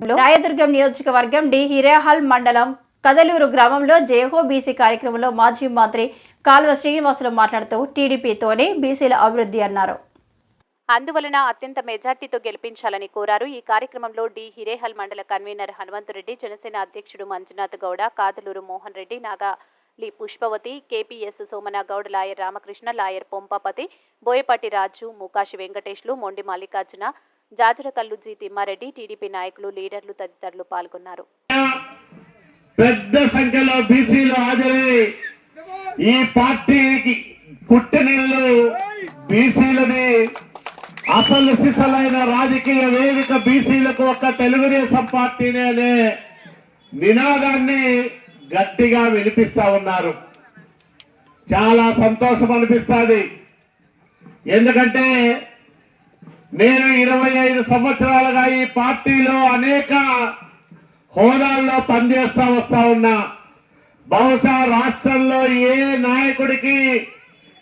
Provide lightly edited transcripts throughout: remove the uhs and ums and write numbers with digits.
ఆధ్వర్యంలో రాయదుర్గం నియోజకవర్గం డి హిరేహల్ మండలం కదలూరు గ్రామంలో జేహో బీసీ కార్యక్రమంలో మాజీ మంత్రి కాల్వ శ్రీనివాసులు మాట్లాడుతూ టీడీపీతోనే బీసీల అభివృద్ధి అన్నారు. అందువలన అత్యంత మెజార్టీతో గెలిపించాలని కోరారు. ఈ కార్యక్రమంలో డి హిరేహల్ మండల కన్వీనర్ హనుమంతురెడ్డి, జనసేన అధ్యక్షుడు Manjunath Gowda, Kaduluru Mohan Reddy, Nagali Pushpavathi, KPS Somanagoud, lawyer Ramakrishna, lawyer Pompapathi, Boyapati Raju, Mookashi వెంకటేష్లు, మొండి మల్లికార్జున, జాజరకల్లు జి తిమ్మారెడ్డి, టీడీపీ నాయకులు, లీడర్లు తదితరులు పాల్గొన్నారు. పెద్ద సంఖ్యలో బీసీలు హాజరై ఈ పార్టీకి పుట్టినిల్లు బీసీలది, అసలు సిసలైన రాజకీయ వేదిక బీసీలకు ఒక్క తెలుగుదేశం పార్టీనే అనే నినాదాన్ని గట్టిగా వినిపిస్తా ఉన్నారు. చాలా సంతోషం అనిపిస్తుంది. ఎందుకంటే నేను 25 సంవత్సరాలుగా ఈ పార్టీలో అనేక హోదాల్లో పనిచేస్తా వస్తా ఉన్నా. బహుశా రాష్ట్రంలో ఏ నాయకుడికి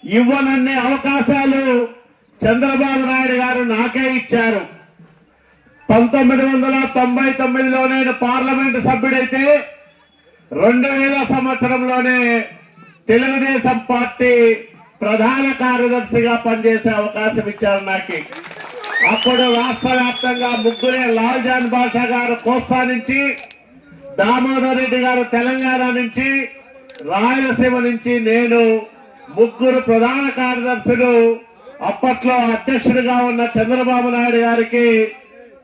ఇవ్వనన్ని అవకాశాలు చంద్రబాబు నాయుడు గారు నాకే ఇచ్చారు. 1999లో నేను పార్లమెంటు సభ్యుడైతే 2000 సంవత్సరంలోనే తెలుగుదేశం పార్టీ ప్రధాన కార్యదర్శిగా పనిచేసే అవకాశం ఇచ్చారు నాకు. అప్పుడు రాష్ట్ర వ్యాప్తంగా ముగ్గురే, లాల్ జాన్ బాషా గారు కోస్తా నుంచి, దామోదర్ రెడ్డి గారు తెలంగాణ నుంచి, రాయలసీమ నుంచి నేను ముగ్గురు ప్రధాన కార్యదర్శులు అప్పట్లో అధ్యక్షుడిగా ఉన్న చంద్రబాబు నాయుడు గారికి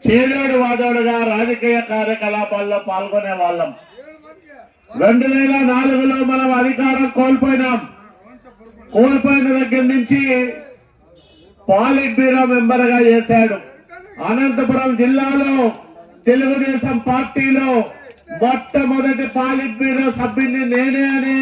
చేదోడు వాదోడుగా రాజకీయ కార్యకలాపాల్లో పాల్గొనే వాళ్ళం. 2004లో మనం అధికారం కోల్పోయినాం. కోల్పోయిన దగ్గర నుంచి పాలిట్ బ్యూరో మెంబర్ గా చేశాడు. అనంతపురం జిల్లాలో తెలుగుదేశం పార్టీలో మొట్టమొదటి పాలిట్ బ్యూరో సభ్యుని నేనే అని